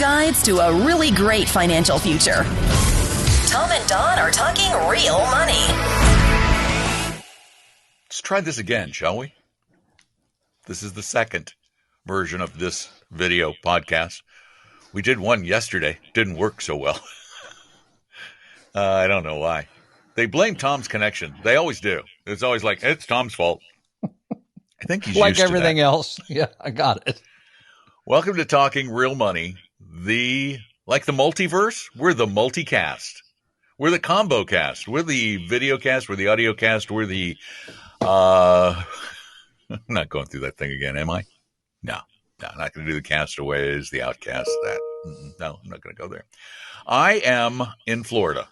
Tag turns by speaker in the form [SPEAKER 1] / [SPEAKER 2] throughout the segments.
[SPEAKER 1] guides to a really great financial future. Tom and Don are talking real money.
[SPEAKER 2] Let's try this again, shall we? This is the second version of this video podcast. We did one yesterday. Didn't work so well. I don't know why. They blame Tom's connection. They always do. It's always like, it's Tom's fault. I think he's
[SPEAKER 3] like
[SPEAKER 2] used to
[SPEAKER 3] everything
[SPEAKER 2] that.
[SPEAKER 3] else. Yeah, I got it.
[SPEAKER 2] Welcome to Talking Real Money. Like the multiverse, we're the multicast. We're the combo cast. We're the video cast. We're the audio cast. We're the, I'm not going through that thing again, am I? No, I'm not going to do the castaways, the outcasts, that. No, I'm not going to go there. I am in Florida.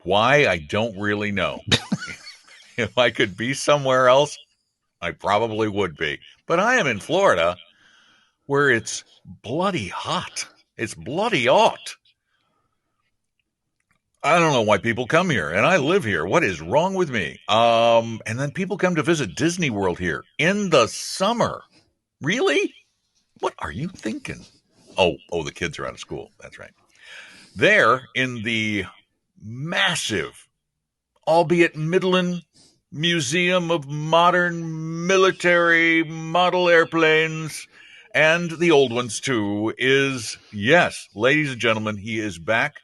[SPEAKER 2] Why? I don't really know. If I could be somewhere else, I probably would be. But I am in Florida where it's bloody hot. It's bloody hot. I don't know why people come here, and I live here. What is wrong with me? And then people come to visit Disney World here in the summer. Really? What are you thinking? Oh, the kids are out of school. That's right. There in the massive, albeit Midland Museum of Modern Military Model Airplanes, and the old ones too, is, yes, ladies and gentlemen, he is back.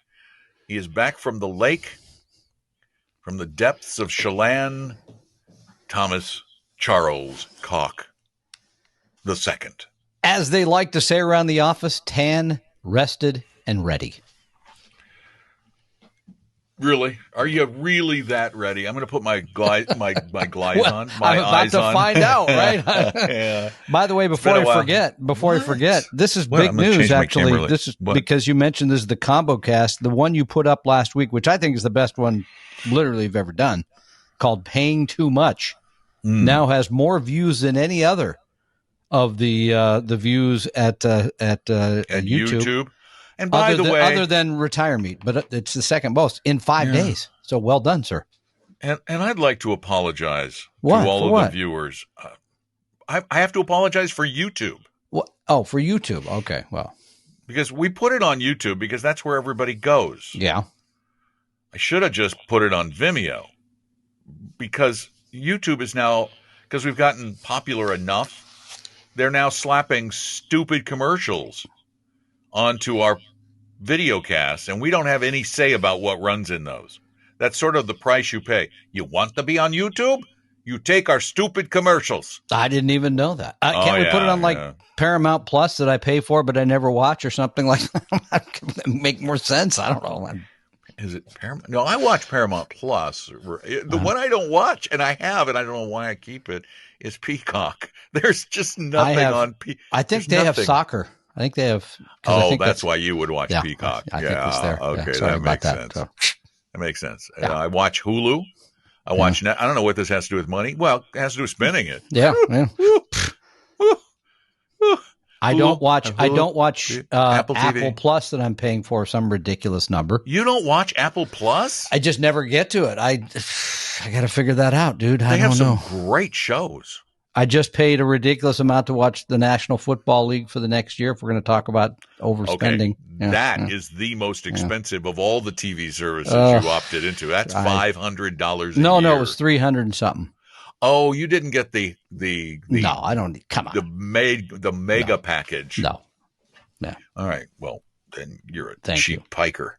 [SPEAKER 2] He is back from the lake, from the depths of Chelan, Thomas Charles Koch II.
[SPEAKER 3] As they like to say around the office, tan, rested, and ready.
[SPEAKER 2] Really? Are you really that ready? I'm going to put my glides on, my
[SPEAKER 3] I'm
[SPEAKER 2] eyes
[SPEAKER 3] about to
[SPEAKER 2] on.
[SPEAKER 3] find out, right?
[SPEAKER 2] Yeah.
[SPEAKER 3] By the way, before I forget, this is big news, actually. This is because you mentioned this is the combo cast, the one you put up last week, which I think is the best one literally you've ever done, called Paying Too Much, now has more views than any other of the views at YouTube.
[SPEAKER 2] And by the way,
[SPEAKER 3] other than Retire Meet, but it's the second most in 5 days. So well done, sir.
[SPEAKER 2] And I'd like to apologize to all of the viewers. I have to apologize for YouTube.
[SPEAKER 3] What? Oh, for YouTube. Okay, well.
[SPEAKER 2] Because we put it on YouTube because that's where everybody goes.
[SPEAKER 3] Yeah.
[SPEAKER 2] I should have just put it on Vimeo because YouTube is now, because we've gotten popular enough, they're now slapping stupid commercials onto our video casts, and we don't have any say about what runs in those. That's sort of the price you pay. You want to be on YouTube? You take our stupid commercials.
[SPEAKER 3] I didn't even know that. Can't we put it on Paramount Plus that I pay for but I never watch or something like that? Make more sense. I don't know.
[SPEAKER 2] Is it Paramount? No, I watch Paramount Plus. The one I don't watch, and I have, and I don't know why I keep it, is Peacock. There's just nothing on Peacock.
[SPEAKER 3] I think they have soccer. I think they have.
[SPEAKER 2] That's why you would watch Peacock.
[SPEAKER 3] I think it's there.
[SPEAKER 2] Okay,
[SPEAKER 3] Sorry
[SPEAKER 2] that makes sense. That makes sense. I watch Hulu. I watch. I don't know what this has to do with money. Well, it has to do with spending it.
[SPEAKER 3] Yeah. I don't watch Apple Plus that I'm paying for some ridiculous number.
[SPEAKER 2] You don't watch Apple Plus?
[SPEAKER 3] I just never get to it. I got to figure that out, dude.
[SPEAKER 2] They have some great shows.
[SPEAKER 3] I just paid a ridiculous amount to watch the National Football League for the next year if we're going to talk about overspending.
[SPEAKER 2] Okay. That is the most expensive of all the TV services you opted into. That's $500 a year.
[SPEAKER 3] No, it was $300 and something.
[SPEAKER 2] Oh, you didn't get the
[SPEAKER 3] No, I don't. Come on.
[SPEAKER 2] The mega package.
[SPEAKER 3] No. Yeah.
[SPEAKER 2] All right. Well, then you're a cheap piker.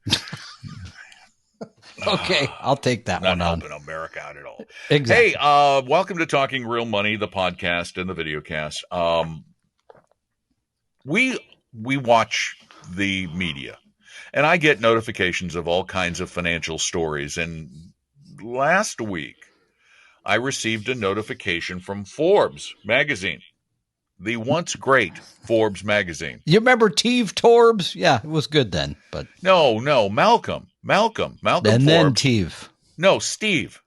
[SPEAKER 3] Okay, I'll take that one on.
[SPEAKER 2] Not helping America out at all.
[SPEAKER 3] Exactly.
[SPEAKER 2] Hey, welcome to Talking Real Money, the podcast and the video cast. We watch the media, and I get notifications of all kinds of financial stories. And last week, I received a notification from Forbes magazine, the once great Forbes magazine.
[SPEAKER 3] You remember Steve Torbs? Yeah, it was good then. But
[SPEAKER 2] no, Malcolm. And
[SPEAKER 3] Forbes. Then Steve.
[SPEAKER 2] No, Steve.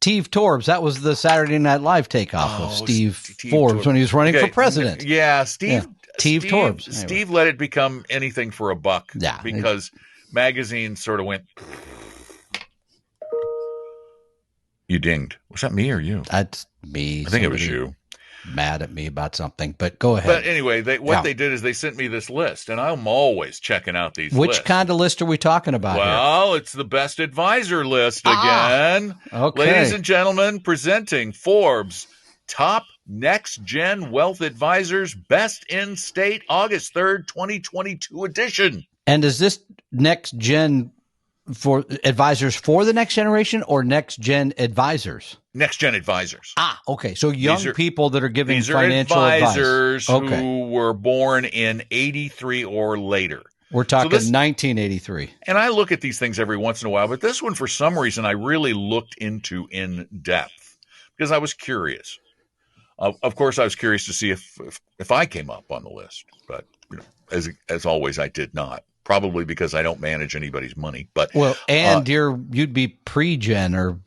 [SPEAKER 3] Steve Torbs. That was the Saturday Night Live takeoff of Steve Forbes when he was running for president.
[SPEAKER 2] Yeah, Steve.
[SPEAKER 3] Yeah. Steve Torbs.
[SPEAKER 2] Anyway. Steve let it become anything for a buck. Yeah, because magazines sort of went. You dinged. Was that me or you?
[SPEAKER 3] That's me.
[SPEAKER 2] I think it was you.
[SPEAKER 3] mad at me about something, but go ahead.
[SPEAKER 2] But anyway, they did is they sent me this list, and I'm always checking out these lists.
[SPEAKER 3] Which kind of list are we talking about here?
[SPEAKER 2] Well, it's the best advisor list again.
[SPEAKER 3] Okay.
[SPEAKER 2] Ladies and gentlemen, presenting Forbes Top Next Gen Wealth Advisors Best in State August 3rd, 2022 edition.
[SPEAKER 3] And is this next gen for advisors for the next generation or next gen advisors?
[SPEAKER 2] Next gen advisors.
[SPEAKER 3] Okay. So young people that are giving financial advice.
[SPEAKER 2] These are advisors who were born in 83 or later.
[SPEAKER 3] We're talking 1983.
[SPEAKER 2] And I look at these things every once in a while, but this one, for some reason, I really looked into in depth because I was curious. Of course, I was curious to see if I came up on the list, but as always, I did not. Probably because I don't manage anybody's money. But you'd be pre-gen or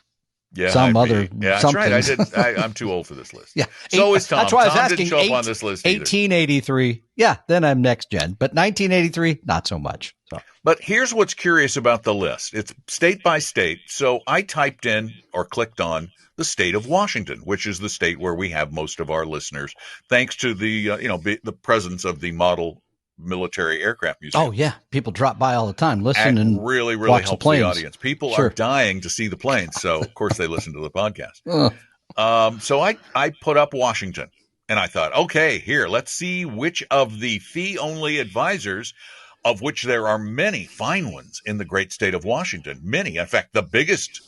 [SPEAKER 2] some other. Yeah,
[SPEAKER 3] something.
[SPEAKER 2] That's right. I'm too old for this list.
[SPEAKER 3] Yeah,
[SPEAKER 2] so is Tom.
[SPEAKER 3] That's why I was
[SPEAKER 2] Tom
[SPEAKER 3] asking.
[SPEAKER 2] Didn't show up on this list either.
[SPEAKER 3] 1883. Yeah, then I'm next gen. But 1983, not so much. So.
[SPEAKER 2] But here's what's curious about the list. It's state by state. So I typed in or clicked on the state of Washington, which is the state where we have most of our listeners, thanks to the the presence of the Model Military Aircraft Museum.
[SPEAKER 3] Oh yeah, people drop by all the time, listen and
[SPEAKER 2] really
[SPEAKER 3] watch
[SPEAKER 2] helps
[SPEAKER 3] the
[SPEAKER 2] audience. People are dying to see the planes, so of course they listen to the podcast. So I put up Washington, and I thought, okay, here, let's see which of the fee-only advisors, of which there are many fine ones in the great state of Washington. Many, in fact, the biggest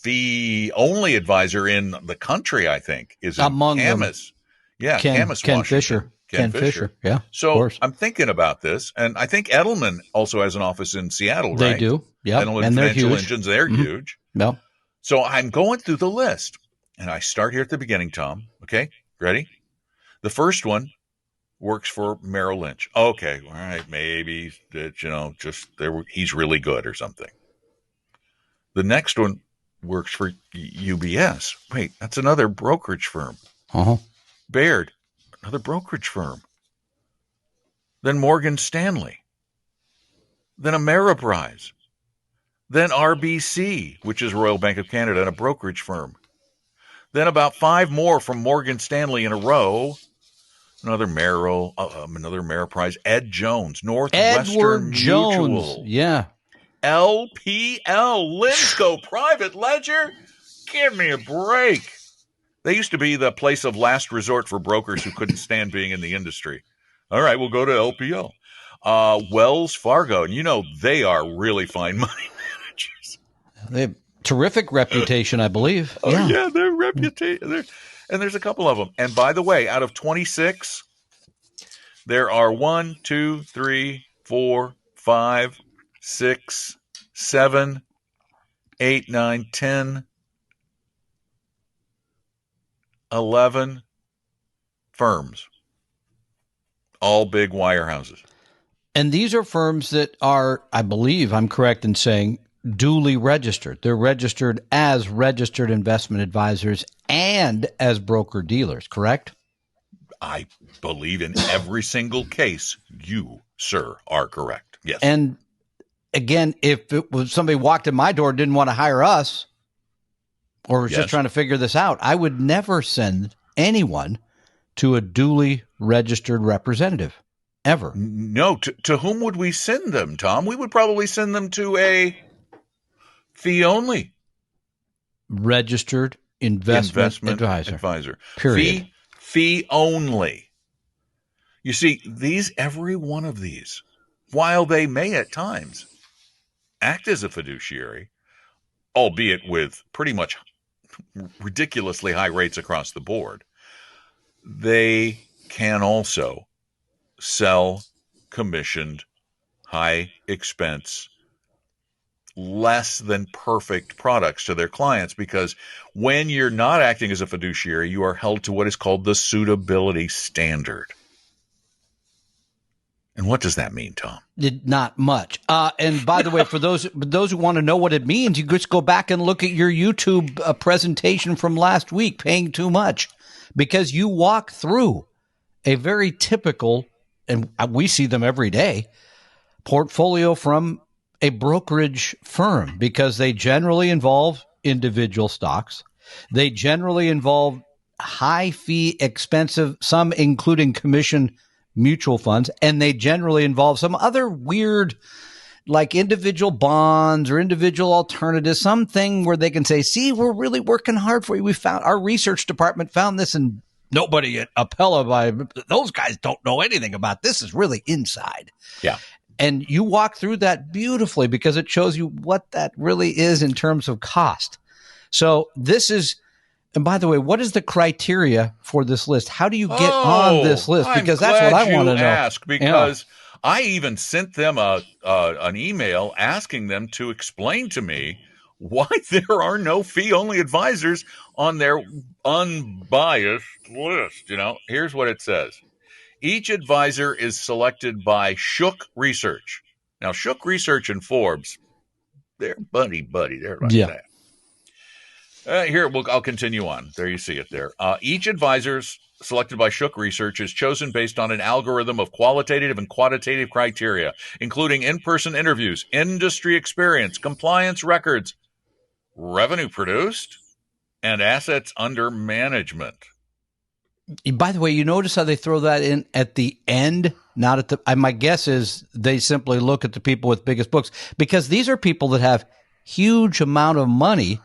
[SPEAKER 2] fee-only advisor in the country, I think, is
[SPEAKER 3] among
[SPEAKER 2] Camas. Yeah, Camas,
[SPEAKER 3] Ken
[SPEAKER 2] Washington.
[SPEAKER 3] Fisher. Ken Fisher. Yeah.
[SPEAKER 2] So I'm thinking about this, and I think Edelman also has an office in Seattle, right?
[SPEAKER 3] They do. Yeah.
[SPEAKER 2] Edelman
[SPEAKER 3] and they're
[SPEAKER 2] Financial
[SPEAKER 3] huge.
[SPEAKER 2] Engines, they're huge.
[SPEAKER 3] No.
[SPEAKER 2] So I'm going through the list, and I start here at the beginning, Tom. Okay, ready? The first one works for Merrill Lynch. Okay, all right, maybe that he's really good or something. The next one works for UBS. Wait, that's another brokerage firm. Baird. Another brokerage firm. Then Morgan Stanley. Then Ameriprise. Then RBC, which is Royal Bank of Canada, and a brokerage firm. Then about 5 more from Morgan Stanley in a row. Another Merrill, another Ameriprise. Ed Jones, Northwestern Mutual.
[SPEAKER 3] Yeah.
[SPEAKER 2] LPL, Linsco Private Ledger. Give me a break. They used to be the place of last resort for brokers who couldn't stand being in the industry. All right, we'll go to LPL. Wells Fargo, and they are really fine money managers.
[SPEAKER 3] They have terrific reputation, I believe.
[SPEAKER 2] Their reputation. And there's a couple of them. And by the way, out of 26, there are 1, 2, 3, 4, 5, 6, 7, 8, 9, 10, 11 firms, all big wirehouses.
[SPEAKER 3] And these are firms that are, I believe I'm correct in saying, duly registered. They're registered as registered investment advisors and as broker dealers, correct?
[SPEAKER 2] I believe in every single case, you, sir, are correct. Yes.
[SPEAKER 3] And again, if it was somebody walked in my door and didn't want to hire us, or was just trying to figure this out, I would never send anyone to a duly registered representative, ever.
[SPEAKER 2] No. To whom would we send them, Tom? We would probably send them to a fee-only
[SPEAKER 3] registered investment advisor. Period.
[SPEAKER 2] Fee only. You see, every one of these, while they may at times act as a fiduciary, albeit with pretty much ridiculously high rates across the board, they can also sell commissioned, high expense, less than perfect products to their clients, because when you're not acting as a fiduciary, you are held to what is called the suitability standard. And what does that mean, Tom?
[SPEAKER 3] Not much. And by the way, for those who want to know what it means, you just go back and look at your YouTube presentation from last week, Paying Too Much, because you walk through a very typical, and we see them every day, portfolio from a brokerage firm, because they generally involve individual stocks. They generally involve high fee, expensive, some including commission mutual funds, and they generally involve some other weird, like individual bonds or individual alternatives, something where they can say, see, we're really working hard for you. We found, our research department found this, and nobody at Appella, those guys don't know anything about this. Is really inside.
[SPEAKER 2] Yeah.
[SPEAKER 3] And you walk through that beautifully because it shows you what that really is in terms of cost. So this is, and by the way, what is the criteria for this list? How do you get on this list? Because that's what I want to know.
[SPEAKER 2] Ask because I even sent them an email asking them to explain to me why there are no fee-only advisors on their unbiased list. Here's what it says. Each advisor is selected by Shook Research. Now, Shook Research and Forbes, they're buddy. They're like that. I'll continue on. There you see it there. Each advisor selected by Shook Research is chosen based on an algorithm of qualitative and quantitative criteria, including in-person interviews, industry experience, compliance records, revenue produced, and assets under management.
[SPEAKER 3] By the way, you notice how they throw that in at the end, not at the. My guess is they simply look at the people with biggest books, because these are people that have huge amount of money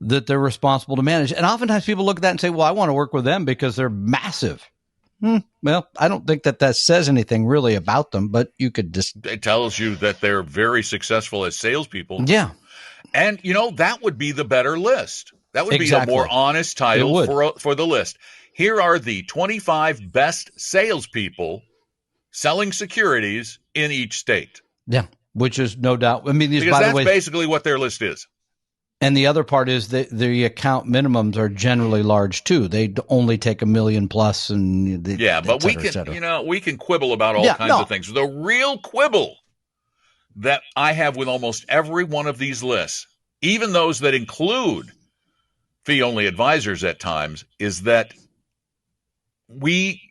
[SPEAKER 3] that they're responsible to manage. And oftentimes people look at that and say, well, I want to work with them because they're massive. Well, I don't think that says anything really about them, but you could just.
[SPEAKER 2] It tells you that they're very successful as salespeople.
[SPEAKER 3] Yeah.
[SPEAKER 2] And, that would be the better list. That would be a more honest title for the list. Here are the 25 best salespeople selling securities in each state.
[SPEAKER 3] Yeah, which is no doubt. I mean,
[SPEAKER 2] because that's basically what their list is.
[SPEAKER 3] And the other part is that the account minimums are generally large too. They only take $1 million plus, and
[SPEAKER 2] but we can, we can quibble about all kinds of things. The real quibble that I have with almost every one of these lists, even those that include fee-only advisors at times, is that we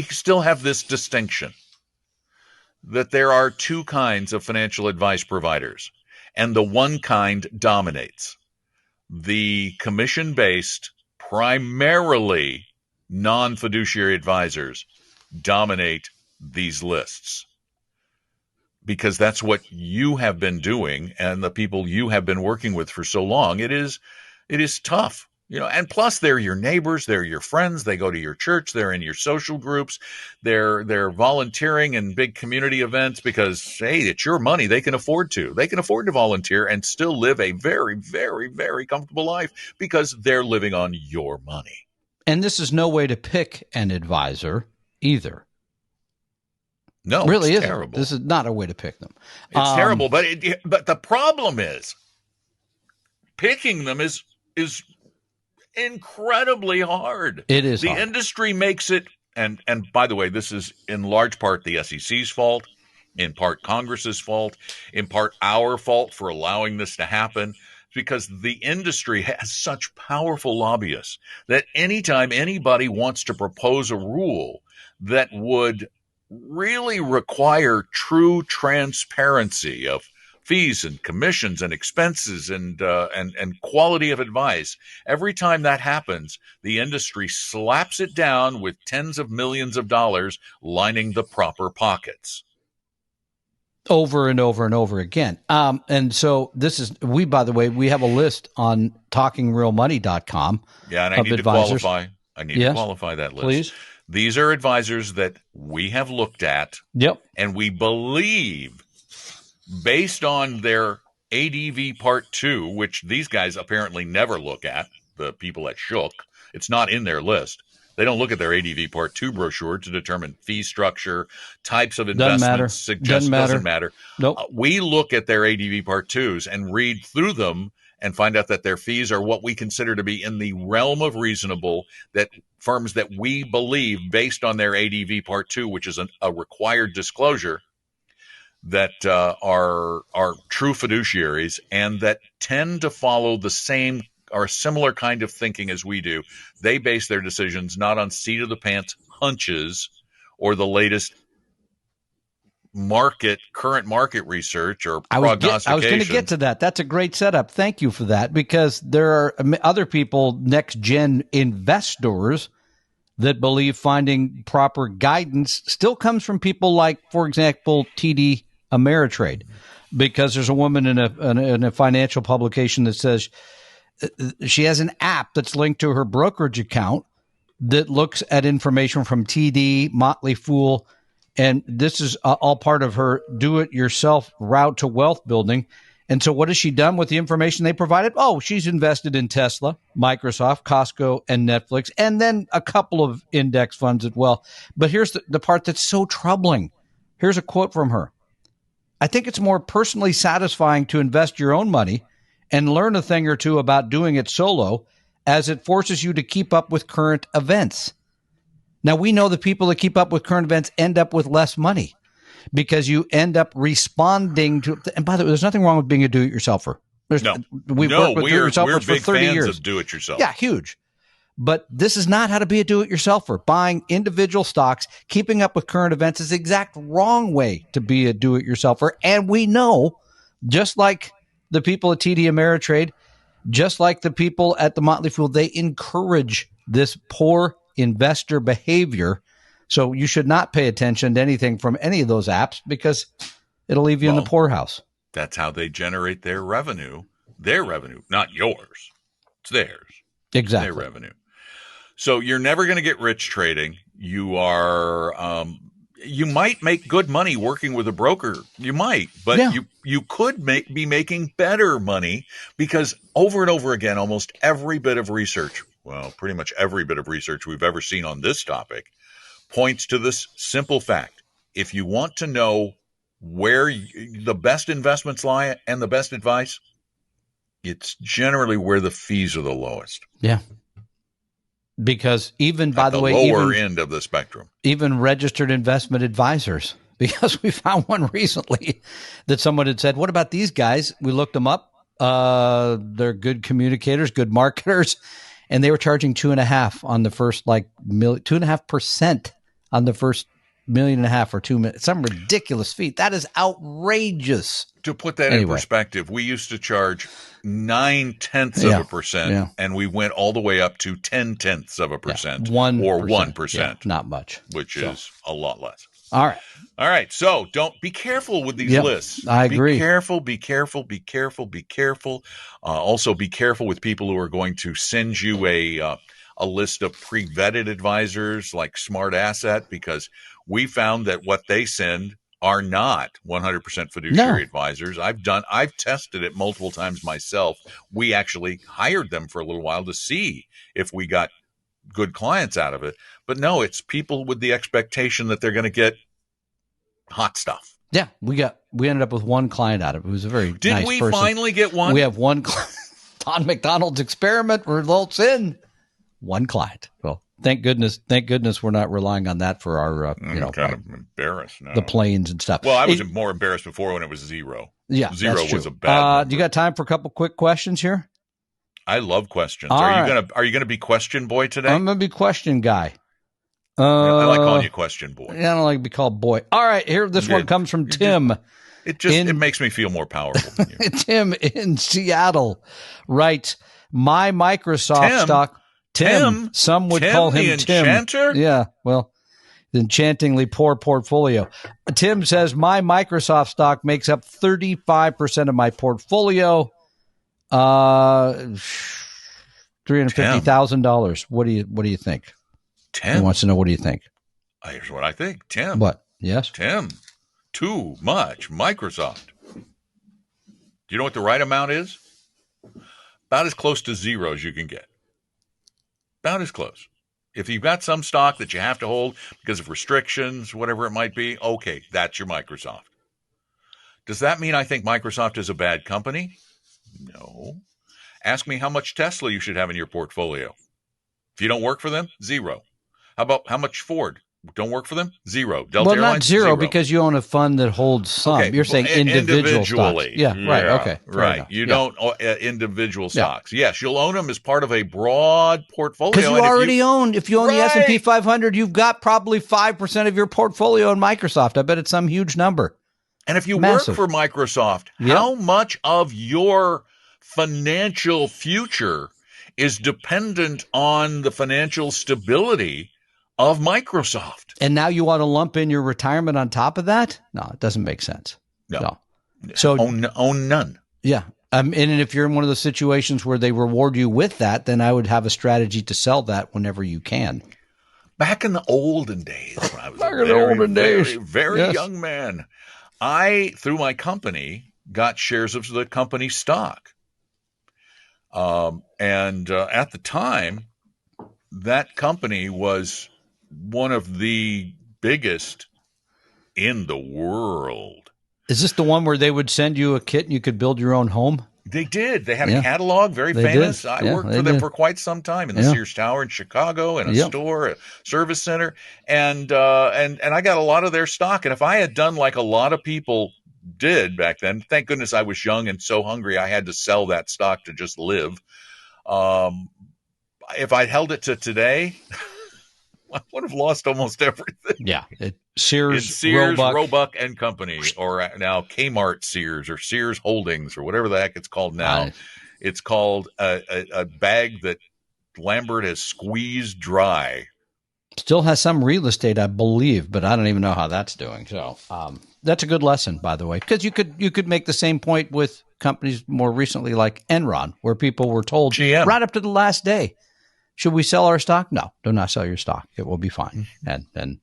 [SPEAKER 2] still have this distinction that there are two kinds of financial advice providers, and the one kind dominates. The commission-based, primarily non-fiduciary advisors dominate these lists, because that's what you have been doing and the people you have been working with for so long. It is tough. And plus they're your neighbors, they're your friends, they go to your church, they're in your social groups, they're volunteering in big community events because, hey, it's your money. They can afford to volunteer and still live a very, very, very comfortable life because they're living on your money.
[SPEAKER 3] And this is no way to pick an advisor either.
[SPEAKER 2] No,
[SPEAKER 3] really
[SPEAKER 2] it's
[SPEAKER 3] isn't.
[SPEAKER 2] Terrible.
[SPEAKER 3] This is not a way to pick them.
[SPEAKER 2] It's terrible, but the problem is picking them is incredibly hard.
[SPEAKER 3] It is.
[SPEAKER 2] The
[SPEAKER 3] hard.
[SPEAKER 2] Industry makes it, and by the way, this is in large part the SEC's fault, in part Congress's fault, in part our fault for allowing this to happen, because the industry has such powerful lobbyists that anytime anybody wants to propose a rule that would really require true transparency of fees and commissions and expenses and quality of advice, every time that happens, the industry slaps it down with tens of millions of dollars lining the proper pockets.
[SPEAKER 3] Over and over and over again. And so by the way, we have a list on talkingrealmoney.com.
[SPEAKER 2] Yeah, and I need
[SPEAKER 3] advisors.
[SPEAKER 2] to qualify. I need to qualify that list.
[SPEAKER 3] Please.
[SPEAKER 2] These are advisors that we have looked at.
[SPEAKER 3] Yep.
[SPEAKER 2] And we believe, based on their ADV Part 2, which these guys apparently never look at, the people at Shook, it's not in their list. They don't look at their ADV Part 2 brochure to determine fee structure, types of investments. Doesn't matter.
[SPEAKER 3] Nope.
[SPEAKER 2] We look at their ADV Part 2s and read through them and find out that their fees are what we consider to be in the realm of reasonable, that firms that we believe, based on their ADV Part 2, which is a required disclosure, that are true fiduciaries and that tend to follow the same or similar kind of thinking as we do. They base their decisions not on seat of the pants hunches or the latest current market research or prognostication.
[SPEAKER 3] I was going to get to that. That's a great setup. Thank you for that, because there are other people, next gen investors, that believe finding proper guidance still comes from people like, for example, TD Ameritrade, because there's a woman in a financial publication that says she has an app that's linked to her brokerage account that looks at information from TD, Motley Fool, and this is all part of her do-it-yourself route to wealth building. And so what has she done with the information they provided? Oh, she's invested in Tesla, Microsoft, Costco, and Netflix, and then a couple of index funds as well. But here's the part that's so troubling. Here's a quote from her. I think it's more personally satisfying to invest your own money and learn a thing or two about doing it solo, as it forces you to keep up with current events. Now, we know the people that keep up with current events end up with less money, because you end up responding to, and by the way, there's nothing wrong with being a do-it-yourselfer. We've worked with do-it-yourselfers for 30 years.
[SPEAKER 2] Fans of do-it-yourself.
[SPEAKER 3] Yeah, huge. But this is not how to be a do-it-yourselfer. Buying individual stocks, keeping up with current events is the exact wrong way to be a do-it-yourselfer. And we know, just like the people at TD Ameritrade, just like the people at the Motley Fool, they encourage this poor investor behavior. So you should not pay attention to anything from any of those apps, because it'll leave you in the poorhouse.
[SPEAKER 2] That's how they generate their revenue. Their revenue, not yours. It's theirs.
[SPEAKER 3] Exactly.
[SPEAKER 2] Their revenue. So you're never going to get rich trading. You are, you might make good money working with a broker. You might, but you could be making better money, because over and over again, almost every bit of research, well, pretty much every bit of research we've ever seen on this topic, points to this simple fact. If you want to know where the best investments lie and the best advice, it's generally where the fees are the lowest.
[SPEAKER 3] Yeah. Because even, by the way,
[SPEAKER 2] lower end of the spectrum,
[SPEAKER 3] even registered investment advisors, because we found one recently that someone had said, what about these guys? We looked them up. They're good communicators, good marketers. And they were charging 2.5 on the first 2.5% on the first $1.5 million or 2 million, some ridiculous fee. That is outrageous.
[SPEAKER 2] To put that in perspective, we used to charge 0.9%, and we went all the way up to 0.1%, or 1%.
[SPEAKER 3] Yeah, not much,
[SPEAKER 2] which is a lot less.
[SPEAKER 3] All right.
[SPEAKER 2] So don't be careful with these lists.
[SPEAKER 3] I agree.
[SPEAKER 2] Be careful. Also, be careful with people who are going to send you a list of pre-vetted advisors like Smart Asset, because we found that what they send are not 100% fiduciary advisors. I've tested it multiple times myself. We actually hired them for a little while to see if we got good clients out of it. But no, it's people with the expectation that they're going to get hot stuff.
[SPEAKER 3] Yeah, we ended up with one client out of it. It was a very nice person.
[SPEAKER 2] Did we finally get one?
[SPEAKER 3] We have one client. Don McDonald's experiment results in one client. Well, thank goodness we're not relying on that for our
[SPEAKER 2] kind of embarrassed now.
[SPEAKER 3] The planes and stuff.
[SPEAKER 2] Well, I was more embarrassed before when it was zero.
[SPEAKER 3] Yeah,
[SPEAKER 2] zero was a bad.
[SPEAKER 3] Do you got time for a couple quick questions here?
[SPEAKER 2] I love questions.
[SPEAKER 3] All
[SPEAKER 2] Are you gonna be question boy today?
[SPEAKER 3] I'm gonna be question guy.
[SPEAKER 2] I like calling you question boy.
[SPEAKER 3] I don't like to be called boy. All right, here this one comes from Tim.
[SPEAKER 2] It makes me feel more powerful than you.
[SPEAKER 3] Tim in Seattle writes, my Microsoft stock. Tim. Some would call him Tim.
[SPEAKER 2] Enchanter?
[SPEAKER 3] Yeah, well, enchantingly poor portfolio. Tim says, my Microsoft stock makes up 35% of my portfolio. $350,000. What do you think?
[SPEAKER 2] Tim
[SPEAKER 3] he wants to know, what do you think?
[SPEAKER 2] Here's what I think. Tim.
[SPEAKER 3] What? Yes.
[SPEAKER 2] Tim. Too much Microsoft. Do you know what the right amount is? About as close to zero as you can get. About as close. If you've got some stock that you have to hold because of restrictions, whatever it might be, okay, that's your Microsoft. Does that mean I think Microsoft is a bad company? No. Ask me how much Tesla you should have in your portfolio. If you don't work for them, zero. How about how much Ford? don't work for them? Zero. Delta
[SPEAKER 3] well,
[SPEAKER 2] Airlines,
[SPEAKER 3] not zero because you own a fund that holds some.
[SPEAKER 2] Okay,
[SPEAKER 3] You're saying individually. Stocks. Yeah, right. Okay.
[SPEAKER 2] Right. You don't individual stocks. Yes, you'll own them as part of a broad portfolio.
[SPEAKER 3] Because you already own, if you own the S&P 500, you've got probably 5% of your portfolio in Microsoft. I bet it's some huge number.
[SPEAKER 2] And if you work for Microsoft, how much of your financial future is dependent on the financial stability of Microsoft?
[SPEAKER 3] And now you want to lump in your retirement on top of that? No, it doesn't make sense. No.
[SPEAKER 2] So own none.
[SPEAKER 3] Yeah. And if you're in one of those situations where they reward you with that, then I would have a strategy to sell that whenever you can.
[SPEAKER 2] Back in the olden days, when I was a very young man, I, through my company, got shares of the company stock. And at the time, that company was one of the biggest in the world.
[SPEAKER 3] Is this the one where they would send you a kit and you could build your own home?
[SPEAKER 2] They did. They had a catalog, very famous. I worked for them for quite some time in the Sears Tower in Chicago, in a store, a service center, and I got a lot of their stock. And if I had done like a lot of people did back then, thank goodness I was young and so hungry I had to sell that stock to just live. If I held it to today, I would have lost almost everything.
[SPEAKER 3] Yeah. Sears,
[SPEAKER 2] Roebuck and Company, or now Kmart Sears or Sears Holdings or whatever the heck it's called now. It's called a bag that Lambert has squeezed dry.
[SPEAKER 3] Still has some real estate, I believe, but I don't even know how that's doing. So that's a good lesson, by the way, because you could make the same point with companies more recently like Enron, where people were told
[SPEAKER 2] GM.
[SPEAKER 3] Right up to the last day, should we sell our stock? No, do not sell your stock. It will be fine. And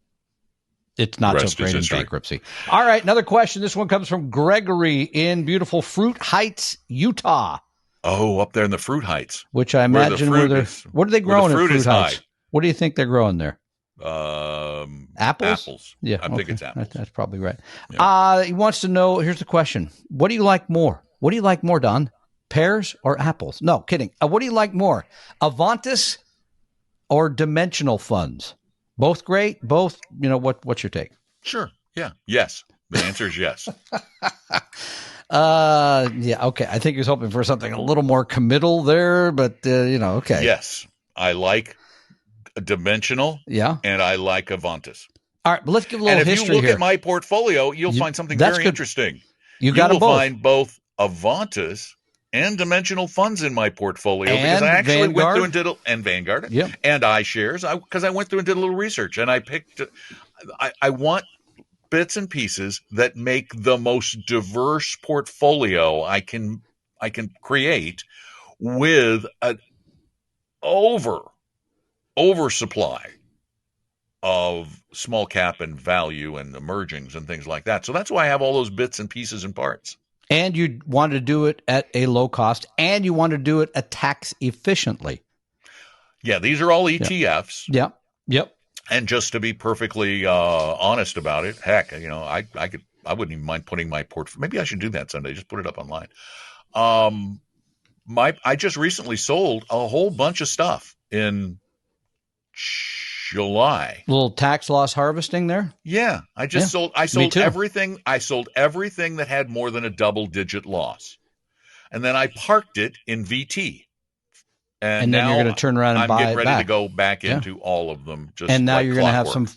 [SPEAKER 3] it's not so great in bankruptcy. All right, another question. This one comes from Gregory in beautiful Fruit Heights, Utah.
[SPEAKER 2] Oh, up there in the Fruit Heights.
[SPEAKER 3] Which I imagine what are they growing in Fruit Heights? What do you think they're growing there?
[SPEAKER 2] Apples.
[SPEAKER 3] Yeah,
[SPEAKER 2] I think it's apples.
[SPEAKER 3] That's probably right.
[SPEAKER 2] Yeah.
[SPEAKER 3] He wants to know. Here's the question: what do you like more? What do you like more, Don? Pears or apples? No, kidding. What do you like more? Avantis or dimensional funds? Both great. Both. What's your take?
[SPEAKER 2] Sure. Yeah. Yes. The answer is yes.
[SPEAKER 3] Yeah. Okay. I think he was hoping for something a little more committal there, but okay.
[SPEAKER 2] Yes, I like Dimensional.
[SPEAKER 3] Yeah.
[SPEAKER 2] And I like Avantis.
[SPEAKER 3] All right, but let's give a little history here.
[SPEAKER 2] And if you look at my portfolio, you'll find something very interesting.
[SPEAKER 3] You will
[SPEAKER 2] find both Avantis and dimensional funds in my portfolio because I actually went through and did and Vanguard and iShares because I went through and did a little research and I picked. I want bits and pieces that make the most diverse portfolio I can create with an oversupply of small cap and value and emergings and things like that. So that's why I have all those bits and pieces and parts.
[SPEAKER 3] And you want to do it at a low cost, and you want to do it a tax efficiently.
[SPEAKER 2] Yeah, these are all ETFs.
[SPEAKER 3] Yep.
[SPEAKER 2] And just to be perfectly honest about it, heck, I wouldn't even mind putting my portfolio. Maybe I should do that someday. Just put it up online. I just recently sold a whole bunch of stuff in July.
[SPEAKER 3] Little tax loss harvesting there?
[SPEAKER 2] Yeah. I sold everything. I sold everything that had more than a double-digit loss. And then I parked it in VT. And
[SPEAKER 3] then
[SPEAKER 2] now
[SPEAKER 3] you're going to turn around and buy it back.
[SPEAKER 2] I'm getting ready to go back into all of them.
[SPEAKER 3] And now you're going to have some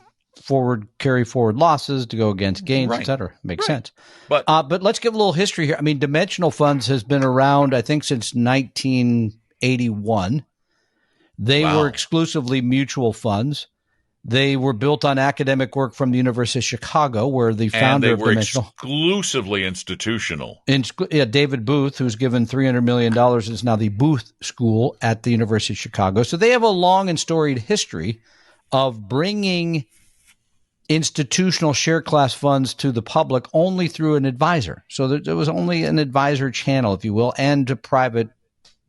[SPEAKER 3] carry forward losses to go against gains, et cetera. Makes sense. But let's give a little history here. I mean, dimensional funds has been around, I think, since 1981. They were exclusively mutual funds. They were built on academic work from the University of Chicago, where the founder of Dimensional
[SPEAKER 2] exclusively institutional.
[SPEAKER 3] David Booth, who's given $300 million, is now the Booth School at the University of Chicago. So they have a long and storied history of bringing institutional share class funds to the public only through an advisor. So there was only an advisor channel, if you will, and to private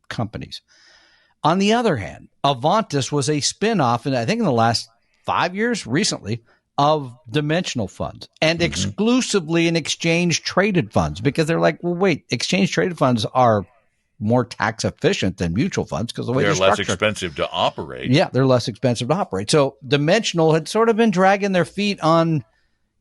[SPEAKER 3] companies. On the other hand, Avantis was a spinoff, and I think in the last 5 years, recently, of dimensional funds and exclusively in exchange traded funds, because they're like, well, wait, exchange traded funds are more tax efficient than mutual funds because the way
[SPEAKER 2] they're
[SPEAKER 3] they're
[SPEAKER 2] less expensive to operate.
[SPEAKER 3] Yeah, they're less expensive to operate. So Dimensional had sort of been dragging their feet on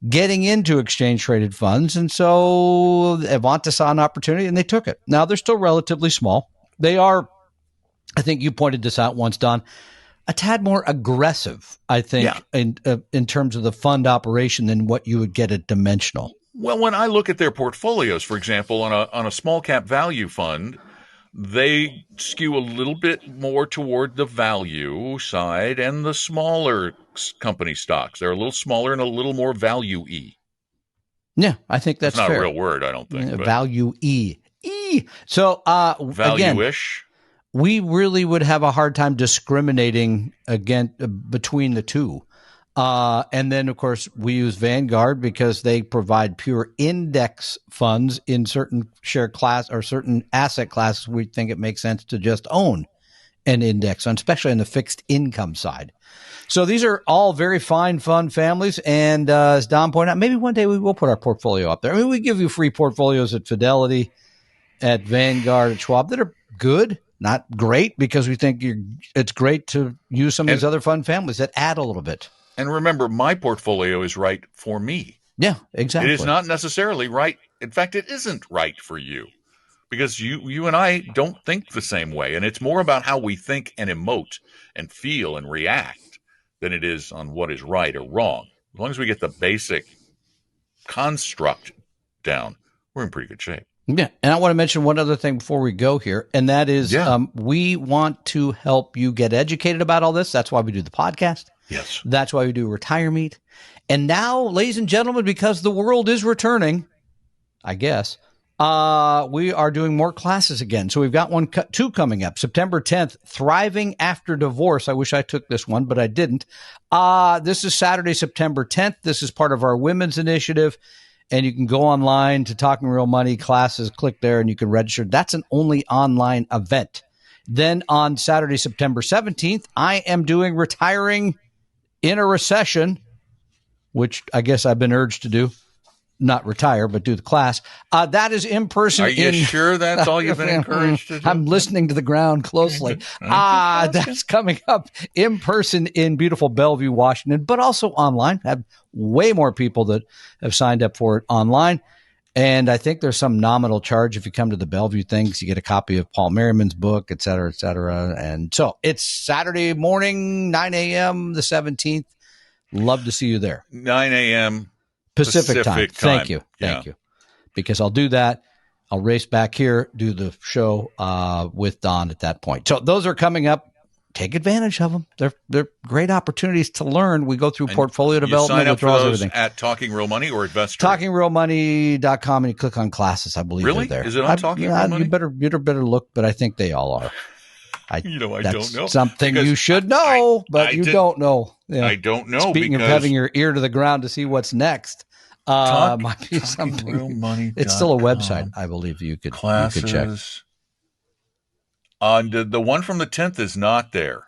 [SPEAKER 3] getting into exchange traded funds. And so Avantis saw an opportunity and they took it. Now they're still relatively small. They are, I think you pointed this out once, Don, a tad more aggressive, I think, in terms of the fund operation than what you would get at Dimensional.
[SPEAKER 2] Well, when I look at their portfolios, for example, on a small cap value fund, they skew a little bit more toward the value side and the smaller company stocks. They're a little smaller and a little more value-y.
[SPEAKER 3] Yeah, I think that's
[SPEAKER 2] not
[SPEAKER 3] fair.
[SPEAKER 2] A real word, I don't think.
[SPEAKER 3] Value-y. So,
[SPEAKER 2] value-ish.
[SPEAKER 3] Again, we really would have a hard time discriminating between the two. And then, of course, we use Vanguard because they provide pure index funds in certain share class or certain asset classes. We think it makes sense to just own an index fund, especially on the fixed income side. So these are all very fine, fun families. And as Don pointed out, maybe one day we will put our portfolio up there. I mean, we give you free portfolios at Fidelity, at Vanguard, at Schwab that are good. Not great because we think it's great to use some of these other fund families that add a little bit.
[SPEAKER 2] And remember, my portfolio is right for me.
[SPEAKER 3] Yeah, exactly.
[SPEAKER 2] It is not necessarily right. In fact, it isn't right for you because you and I don't think the same way. And it's more about how we think and emote and feel and react than it is on what is right or wrong. As long as we get the basic construct down, we're in pretty good shape.
[SPEAKER 3] Yeah. And I want to mention one other thing before we go here, and that is we want to help you get educated about all this. That's why we do the podcast.
[SPEAKER 2] Yes.
[SPEAKER 3] That's why we do Retire Meet. And now, ladies and gentlemen, because the world is returning, I guess, we are doing more classes again. So we've got two coming up. September 10th, Thriving After Divorce. I wish I took this one, but I didn't. This is Saturday, September 10th. This is part of our women's initiative. And you can go online to Talking Real Money classes, click there, and you can register. That's an only online event. Then on Saturday, September 17th, I am doing Retiring in a Recession, which I guess I've been urged to do. Not retire, but do the class. That is in person.
[SPEAKER 2] Are you sure that's all you've been encouraged to do?
[SPEAKER 3] I'm listening to the ground closely. That's coming up in person in beautiful Bellevue, Washington, but also online. I have way more people that have signed up for it online. And I think there's some nominal charge if you come to the Bellevue things. You get a copy of Paul Merriman's book, et cetera, et cetera. And so it's Saturday morning, 9 a.m., the 17th. Love to see you there.
[SPEAKER 2] 9 a.m.
[SPEAKER 3] Pacific time. Thank you. Thank you. Because I'll do that. I'll race back here, do the show with Don at that point. So those are coming up. Take advantage of them. They're great opportunities to learn. We go through portfolio development, withdrawals, everything.
[SPEAKER 2] At Talking Real Money or Investor?
[SPEAKER 3] TalkingRealMoney.com, and you click on classes, I believe they're there.
[SPEAKER 2] Is it on Talking Real Money?
[SPEAKER 3] You better look, but I think they all are.
[SPEAKER 2] I don't know.
[SPEAKER 3] Something you should know, but you don't know. Yeah.
[SPEAKER 2] I don't know.
[SPEAKER 3] Speaking of having your ear to the ground to see what's next, might be something. It's still a website, I believe you could check.
[SPEAKER 2] The one from the 10th is not there.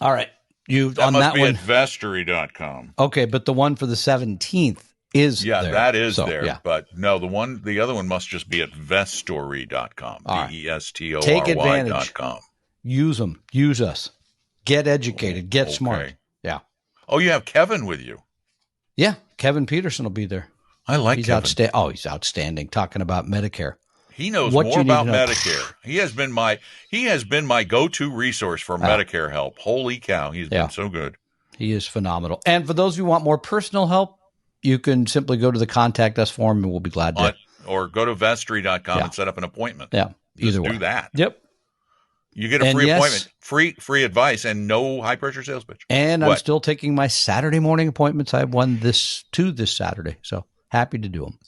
[SPEAKER 3] All right.
[SPEAKER 2] That must be at Vestory.com.
[SPEAKER 3] Okay, but the one for the 17th is there.
[SPEAKER 2] That is there. Yeah. But no, the other one must just be at Vestory.com. Vestory.com.
[SPEAKER 3] Take advantage. Use them. Use us. Get educated. Get smart. Yeah.
[SPEAKER 2] Oh, you have Kevin with you.
[SPEAKER 3] Yeah. Kevin Peterson will be there.
[SPEAKER 2] I like Kevin.
[SPEAKER 3] He's outstanding talking about Medicare.
[SPEAKER 2] He knows more about Medicare. He has been my go-to resource for Medicare help. Holy cow, he's been so good.
[SPEAKER 3] He is phenomenal. And for those who want more personal help, you can simply go to the Contact Us form and we'll be glad to.
[SPEAKER 2] Or go to Vestory.com and set up an appointment.
[SPEAKER 3] Yeah, either way.
[SPEAKER 2] Do that.
[SPEAKER 3] Yep.
[SPEAKER 2] You get a free appointment, free advice, and no high-pressure sales pitch.
[SPEAKER 3] And I'm still taking my Saturday morning appointments. I have one this Saturday, so happy to do them.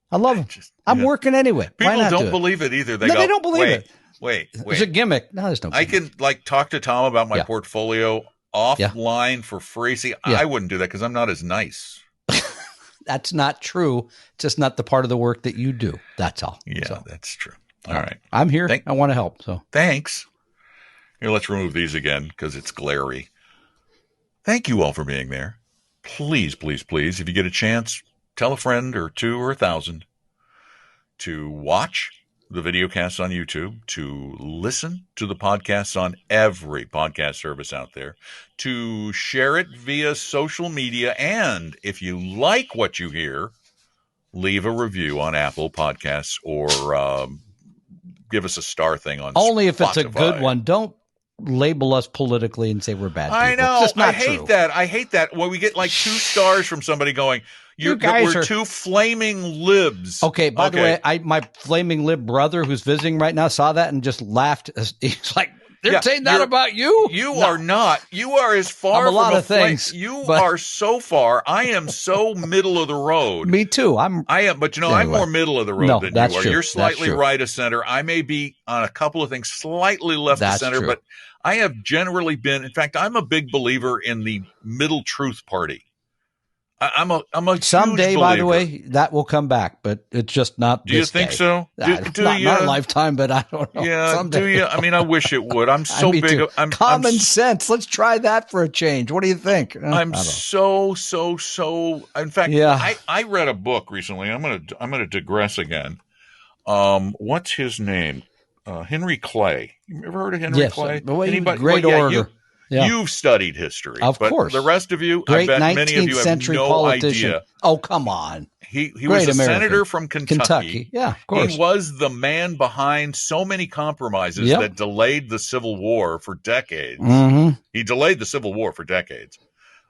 [SPEAKER 3] I love them. I'm working anyway.
[SPEAKER 2] People don't believe it either. They
[SPEAKER 3] don't believe it.
[SPEAKER 2] Wait.
[SPEAKER 3] It's a gimmick. No, there's no gimmick.
[SPEAKER 2] I can talk to Tom about my portfolio offline for free. See, I wouldn't do that because I'm not as nice.
[SPEAKER 3] That's not true. It's just not the part of the work that you do. That's all.
[SPEAKER 2] Yeah, that's true. All right.
[SPEAKER 3] I'm here. I want to help. So
[SPEAKER 2] thanks. Here, let's remove these again because it's glary. Thank you all for being there. Please, please, please, if you get a chance, tell a friend or two or 1,000 to watch, the videocasts on YouTube, to listen to the podcasts on every podcast service out there, to share it via social media, and if you like what you hear, leave a review on Apple Podcasts or give us a star thing on
[SPEAKER 3] only if
[SPEAKER 2] Spotify.
[SPEAKER 3] it's a good one. Don't label us politically and say we're bad people.
[SPEAKER 2] I know.
[SPEAKER 3] It's just not
[SPEAKER 2] I hate
[SPEAKER 3] true.
[SPEAKER 2] that. I hate that when we get like 2 stars from somebody going, we're 2 flaming libs.
[SPEAKER 3] Okay, by the way, my flaming lib brother who's visiting right now saw that and just laughed. He's like, they're saying that about you?
[SPEAKER 2] You are not. You are as far
[SPEAKER 3] I'm a lot of things.
[SPEAKER 2] You are so far. I am so middle of the road.
[SPEAKER 3] Me too. I am,
[SPEAKER 2] but I'm more middle of the road than you are.
[SPEAKER 3] True.
[SPEAKER 2] You're slightly right of center. I may be on a couple of things slightly left of center, but I have generally been, in fact, I'm a big believer in the middle truth party. I'm a
[SPEAKER 3] someday,
[SPEAKER 2] huge
[SPEAKER 3] by the way, that will come back, but it's just not.
[SPEAKER 2] Do you think so?
[SPEAKER 3] Do not in our lifetime, but I don't know.
[SPEAKER 2] Yeah,
[SPEAKER 3] someday.
[SPEAKER 2] Do you? I mean, I wish it would. I'm so big.
[SPEAKER 3] Common sense. Let's try that for a change. What do you think?
[SPEAKER 2] I'm so. In fact, I read a book recently. I'm gonna digress again. What's his name? Henry Clay. You ever heard of Henry Clay?
[SPEAKER 3] Anybody? Great orator.
[SPEAKER 2] You've studied history,
[SPEAKER 3] of course.
[SPEAKER 2] The rest of you,
[SPEAKER 3] great
[SPEAKER 2] I bet many of you have no
[SPEAKER 3] politician.
[SPEAKER 2] idea.
[SPEAKER 3] Oh, come on!
[SPEAKER 2] He was a senator from
[SPEAKER 3] Kentucky. Yeah, of course.
[SPEAKER 2] He was the man behind so many compromises that delayed the Civil War for decades.
[SPEAKER 3] Mm-hmm.
[SPEAKER 2] He delayed the Civil War for decades.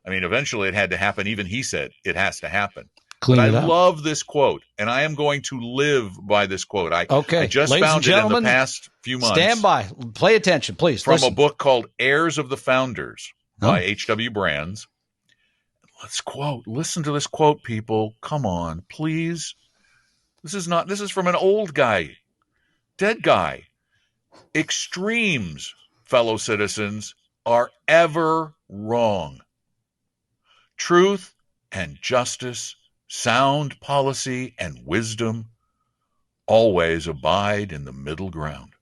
[SPEAKER 2] I mean, eventually it had to happen. Even he said it has to happen. But I love this quote, and I am going to live by this quote. I just found it in the past few months.
[SPEAKER 3] Stand by. Play attention, please.
[SPEAKER 2] From a book called Heirs of the Founders by H.W. Brands. Listen to this quote, people. Come on, please. This is from an old guy, dead guy. Extremes, fellow citizens, are ever wrong. Truth and justice, sound policy and wisdom always abide in the middle ground.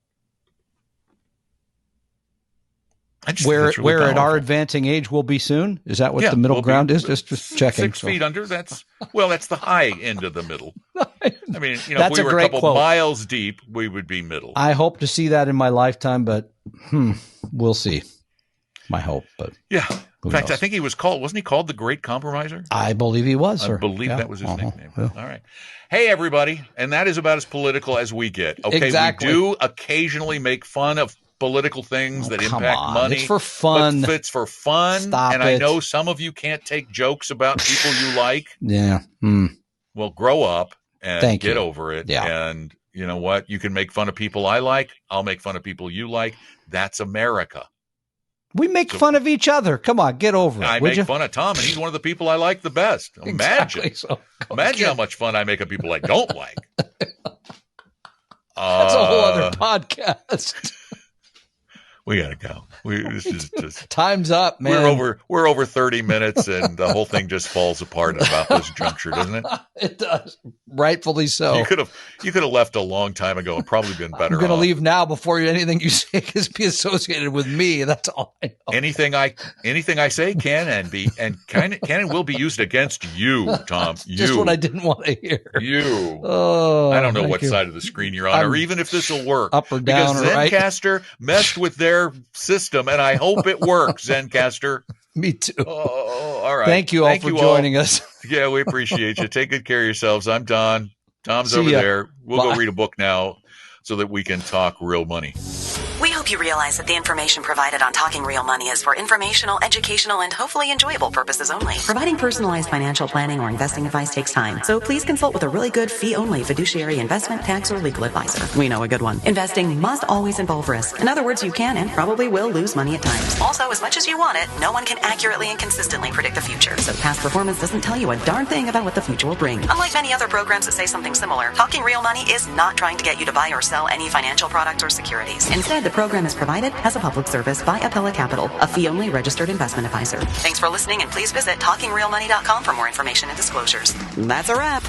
[SPEAKER 3] Where at our advancing age will be soon? Is that what the middle ground is? Just checking.
[SPEAKER 2] 6 feet under. That's the high end of the middle. I mean, if we were a couple miles deep, we would be middle.
[SPEAKER 3] I hope to see that in my lifetime, but we'll see. My hope, but
[SPEAKER 2] yeah. In fact, I think he wasn't he called the Great Compromiser?
[SPEAKER 3] I believe he was, sir.
[SPEAKER 2] I believe that was his nickname. Yeah. All right. Hey, everybody. And that is about as political as we get. Okay.
[SPEAKER 3] Exactly.
[SPEAKER 2] We do occasionally make fun of political things that impact money.
[SPEAKER 3] It's for fun.
[SPEAKER 2] But it's for fun.
[SPEAKER 3] Stop
[SPEAKER 2] and
[SPEAKER 3] it.
[SPEAKER 2] I know some of you can't take jokes about people you like.
[SPEAKER 3] Yeah.
[SPEAKER 2] Well, grow up and get
[SPEAKER 3] you.
[SPEAKER 2] Over it.
[SPEAKER 3] Yeah.
[SPEAKER 2] And you know what? You can make fun of people I like. I'll make fun of people you like. That's America.
[SPEAKER 3] We make fun of each other. Come on, get over it.
[SPEAKER 2] I make fun of Tom, and he's one of the people I like the best. Imagine. Imagine how much fun I make of people I don't like.
[SPEAKER 3] That's a whole other podcast.
[SPEAKER 2] We gotta go. This is just
[SPEAKER 3] time's up, man.
[SPEAKER 2] We're over 30 minutes, and the whole thing just falls apart at about this juncture, doesn't it?
[SPEAKER 3] It does, rightfully so.
[SPEAKER 2] You could have left a long time ago and probably been better.
[SPEAKER 3] I'm going to leave now before anything you say can be associated with me. That's all I know.
[SPEAKER 2] Anything I say can and will be used against you, Tom.
[SPEAKER 3] Just what I didn't want to hear.
[SPEAKER 2] You.
[SPEAKER 3] Oh,
[SPEAKER 2] I don't know what side of the screen you're on, or even if this will work.
[SPEAKER 3] Up or down,
[SPEAKER 2] because Zencastr messed with their system, and I hope it works, Zencastr.
[SPEAKER 3] Me too.
[SPEAKER 2] Oh, all right.
[SPEAKER 3] Thank you all for joining us.
[SPEAKER 2] Yeah, we appreciate you. Take good care of yourselves. I'm Don. Tom's over there. We'll go read a book now so that we can talk real money.
[SPEAKER 1] We hope you realize that the information provided on Talking Real Money is for informational, educational, and hopefully enjoyable purposes only. Providing personalized financial planning or investing advice takes time, so please consult with a really good fee-only fiduciary investment, tax, or legal advisor. We know a good one. Investing must always involve risk. In other words, you can and probably will lose money at times. Also, as much as you want it, no one can accurately and consistently predict the future, so past performance doesn't tell you a darn thing about what the future will bring. Unlike many other programs that say something similar, Talking Real Money is not trying to get you to buy or sell any financial products or securities. Instead, the program is provided as a public service by Appella Capital, a fee-only registered investment advisor. Thanks for listening, and please visit TalkingRealMoney.com for more information and disclosures. That's a wrap.